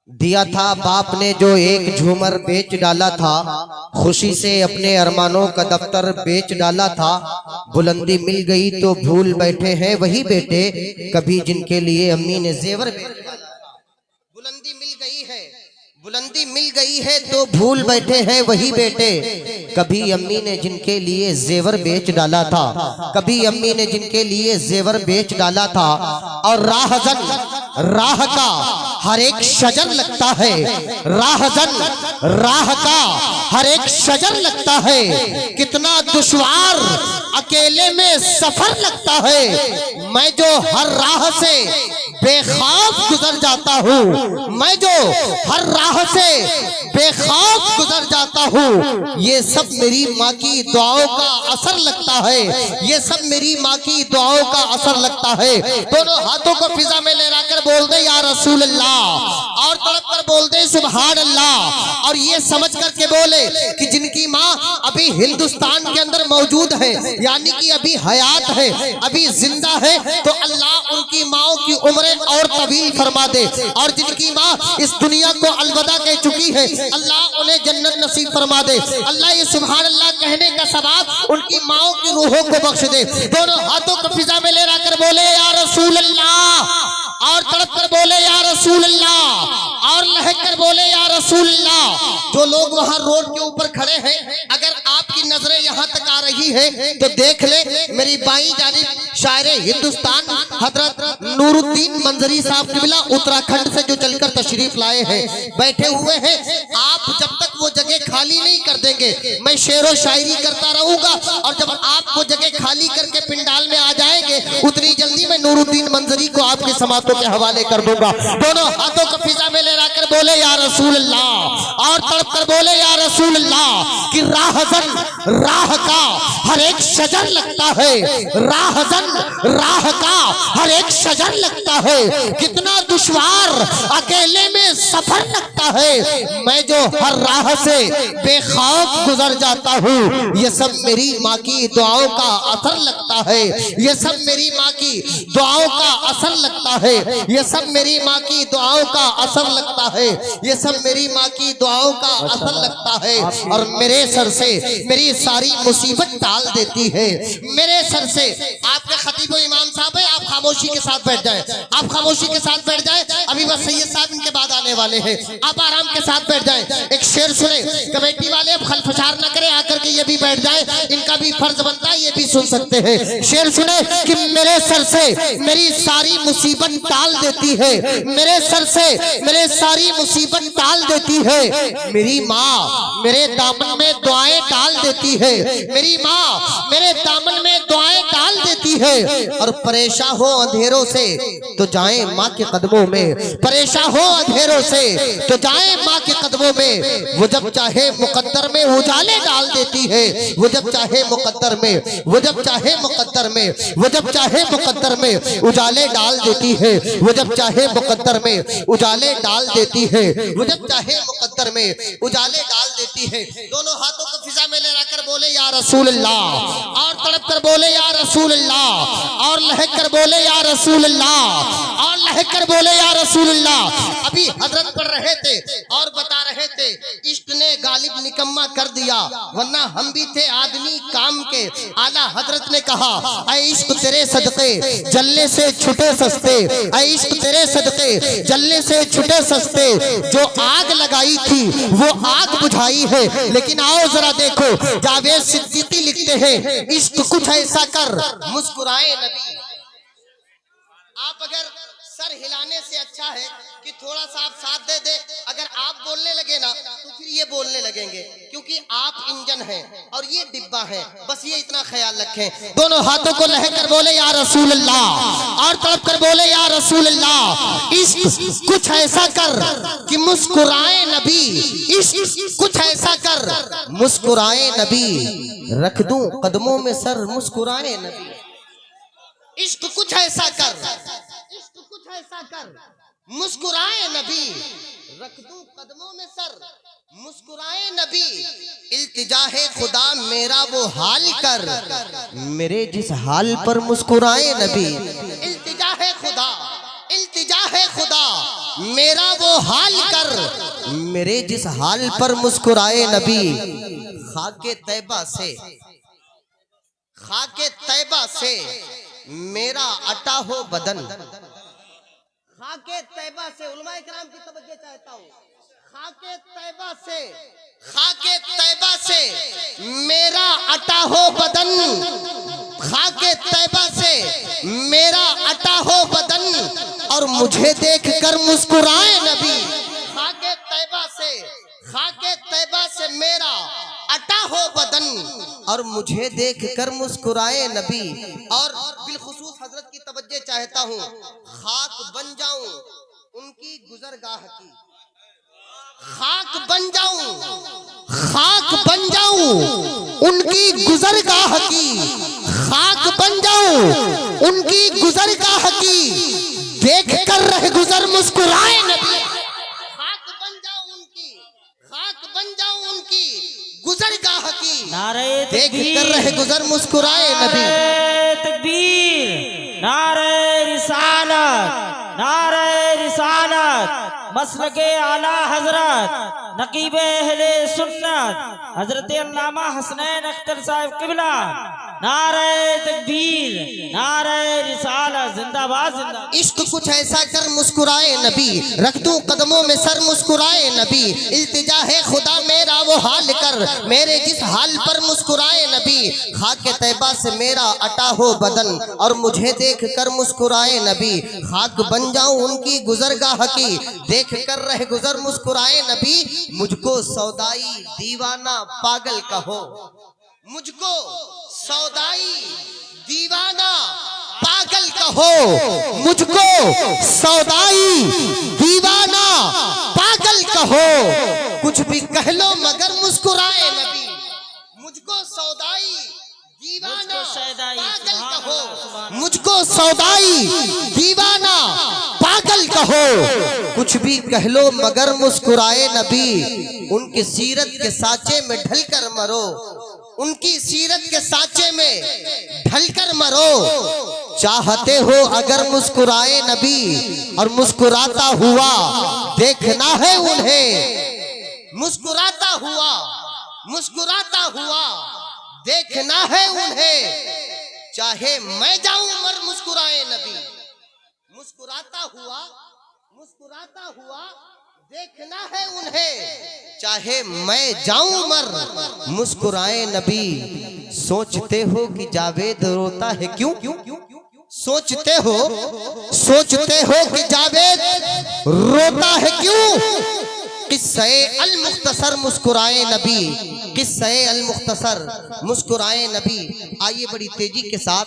दिया था बाप ने जो एक झूमर बेच डाला था, खुशी से अपने अरमानों का दफ्तर बेच डाला था। बुलंदी मिल गई तो भूल बैठे हैं वही बेटे, कभी जिनके लिए अम्मी ने जेवर बेच डाला था। बुलंदी मिल गई है, बुलंदी मिल गई है तो भूल बैठे हैं वही बेटे, कभी अम्मी ने जिनके लिए जेवर बेच डाला था, कभी अम्मी ने जिनके लिए जेवर बेच डाला था। और राहजन राह का हर एक शजर लगता है, राहजन राह का हर एक शजर लगता है, कितना दुश्वार अकेले में सफर लगता है। मैं जो हर राह से बेखौफ गुजर जाता हूँ, मैं जो हर राह से बेखौफ गुजर जाता हूँ, ये सब मेरी माँ की दुआओं का असर लगता है, ये सब मेरी माँ की दुआओं का असर लगता है। दोनों हाथों को फिजा में लहराकर बोल दे या रसूल अल्लाह, और तड़प कर बोल दे सुभान अल्लाह। और ये समझ करके बोले कि जिनकी माँ अभी हिंदुस्तान के अंदर मौजूद है, यानी कि अभी हयात है, अभी जिंदा है, तो अल्लाह उनकी माओं की उम्रें और तवील फरमा दे। और जिनकी माँ इस दुनिया को अलविदा कह चुकी है, अल्लाह उन्हें जन्नत नसीब फरमा दे। अल्लाह ये सुभान अल्लाह कहने का सवाब उनकी माओं की रूहों को बख्श दे। दोनों हाथों को फिजा में लहरा कर बोले या रसूल अल्लाह, और तड़प कर बोले या रसूल अल्लाह, और लहक कर बोले या रसूल अल्लाह। जो लोग वहां रोड के ऊपर खड़े हैं, अगर आपकी नजरें यहाँ तक आ रही है तो देख ले, मेरी बाईं जानिब शायर हिंदुस्तान हजरत नूरुद्दीन मंजरी साहब किबला उत्तराखंड से जो चलकर तशरीफ लाए हैं, बैठे हुए हैं। आप जब तक वो जगह खाली नहीं कर देंगे, मैं शेरो शायरी करता रहूंगा, और जब आप वो जगह खाली करके पिंडाल में आ जाएंगे, उतनी जल्दी मैं नूरुद्दीन मंजरी को आपकी समातों के हवाले कर दूंगा। दोनों हाथों को फिजा में लहराकर बोले या रसूल अल्लाह, और तड़प कर बोले या रसूल अल्लाह। कि राहजन राह का हर एक शजर लगता है, राहजन राह का हर एक शजर लगता है, कितना दुश्वार अकेले में सफर लगता है। मैं जो हर राह से बेखौफ गुजर जाता हूँ, ये सब मेरी माँ की दुआओं का असर लगता है, ये सब मेरी माँ की दुआओं का असर लगता है, ये सब मेरी माँ की दुआओं का असर लगता है, ये सब मेरी माँ की दुआओं का असर लगता है। और मेरे सर से मेरी सारी मुसीबत टाल देती है, मेरे सर से। आपके खतीब इमाम साहब है, आप खामोशी के साथ बैठ जाएं, आप खामोशी के साथ बैठ जाएं। अभी बस सैयद साहब इनके बाद आने वाले हैं, आप आराम के साथ बैठ जाएं। एक शेर सुने, कमेटी वाले अब खलफशार न करें, आकर के ये भी बैठ जाए, इनका भी फर्ज बनता है, ये भी सुन सकते हैं। शेर सुने कि मेरे सर से मेरी सारी मुसीबत टाल देती है, मेरे सर से मेरे सारी मुसीबत टाल देती है। मेरी माँ मेरे दामन में दुआएं डाल देती है, मेरी माँ मेरे दामन में दुआएं डाल देती है। और परेशान हो अंधेरों से तो जाए माँ के कदमों में, परेशान हो अंधेरों से तो जाए माँ के कदमों में। वो जब चाहे मुकद्दर में उजाले डाल देती है, वो जब चाहे मुकद्दर में, वो जब चाहे मुकद्दर में, वो जब चाहे मुकद्दर में उजाले डाल देती है, वो जब चाहे मुकद्दर में उजाले डाल देती है, वो जब चाहे मुकद्दर में उजाले डाल देती है। दोनों हाथों को फिजा में लहराकर बोले या रसूल अल्लाह, और तड़प कर बोले या रसूल अल्लाह, और लहक कर बोले या रसूल अल्लाह, और लहक कर बोले या रसूल अल्लाह। अभी हजरत पढ़ रहे थे और बता रहे थे, इश्क ने गालिब निकम्मा कर दिया, वरना हम भी थे आदमी काम के। आला हजरत ने कहा, ऐ इश्क तेरे सदके जलने से छुटे सस्ते, ऐ इश्क तेरे सदके जलने से छुटे सस्ते। जो आग लगाई थी वो आग बुझाई है, लेकिन आओ जरा देखो, जावेद सिद्दीकी लिखते हैं, इश्क कुछ ऐसा कर मुस्कुराए नबी। आप अगर सर हिलाने से अच्छा है कि थोड़ा सा आप साथ दे दे, अगर आप बोलने लगे ना तो फिर ये बोलने लगेंगे, क्योंकि आप इंजन हैं और ये डिब्बा है। बस ये इतना ख्याल रखें। दोनों हाथों को लहक कर बोले या रसूल अल्लाह, और तड़प कर बोले या रसूल अल्लाह। इश्क कुछ ऐसा कर कि मुस्कुराए नबी, इश्क कुछ ऐसा कर मुस्कुराए नबी, रख दूं कदमों में सर मुस्कुराए नबी। इश्क कुछ ऐसा कर, इश्क कुछ ऐसा कर मुस्कुराए नबी, रख दूं कदमों में सर मुस्कुराए नबी। इल्तिजा है खुदा मेरा वो हाल कर, मेरे जिस हाल पर मुस्कुराए नबी। इल्तिजा है खुदा, इल्तिजा है खुदा मेरा वो हाल कर, मेरे जिस हाल पर मुस्कुराए नबी। खाके तैबा से, खाके तैबा से मेरा अटा हो बदन। खाके तैबा से, उलमाए किराम की तवज्जो चाहता हूँ। खाके तैबा से, खाके तैबा से मेरा अटा हो बदन। खाके तैबा से मेरा अटा हो बदन और मुझे देख कर मुस्कुराए नबी। खाके तैबा से, खाके तैबा से मेरा अटा हो बदन और मुझे देख कर मुस्कुराए नबी। और बिलखुसूस हजरत की तवज्जो चाहता हूँ, खाक बन जाऊं उनकी गुजरगाह की। खाक बन जाऊं, खाक बन जाऊं उनकी गुजरगाह की। खाक बन जाऊं उनकी गुजरगाह की, देख कर रह गुजर मुस्कुराए नबी। खाक बन जाऊं उनकी, खाक बन जाऊं उनकी गुजरगाह की, देख कर रह गुजर मुस्कुराए नबी। तकबीर, नारे रिसालत, नारे रिसालत, मसलके आला हजरत नकीब अहले सुन्नत हजरत अल्लामा हसनैन अख्तर साहब किबला। नारे तकबीर, नारे रिसालत, जिंदाबाद जिंदाबाद। इश्क कुछ ऐसा कर मुस्कुराए नबी, रख दूं कदमों में सर मुस्कुराए नबी। इल्तिजा है खुदा मेरा वो हाल कर, मेरे जिस हाल पर मुस्कुराए नबी। खाके तैबा से मेरा अटा हो बदन और मुझे देख कर मुस्कुराए नबी। खाक बन जाऊं उनकी गुजरगाह की, देख कर रह गुजर मुस्कुराए नबी। मुझको सौदाई दीवाना पागल कहो, मुझको सौदाई दीवाना पागल कहो। मुझको सौदाई दीवाना पागल कहो, कुछ भी कह लो मगर मुस्कुराए नबी। मुझको सौदाई दीवाना पागल कहो, मुझको सौदाई दीवाना पागल कहो, कुछ भी कह लो मगर मुस्कुराए नबी। उनकी सीरत के साँचे में ढलकर मरो, उनकी सीरत के साँचे में ढलकर मरो। चाहते हो अगर मुस्कुराए नबी और मुस्कुराता हुआ देखना है उन्हें। मुस्कुराता हुआ, मुस्कुराता हुआ देखना है उन्हें। चाहे मैं जाऊं मर मुस्कुराए नबी। मुस्कुराता हुआ, मुस्कुराता हुआ देखना है उन्हें। चाहे मैं जाऊं मर मुस्कुराए नबी। सोचते हो कि जावेद रोता है क्यों? सोचते हो, सोचते हो कि जावेद रोता है क्यों? किस्से अल मुख्तसर मुस्कुराए नबी, किस्से अल मुख्तसर मुस्कुराए नबी। आइए बड़ी तेजी के साथ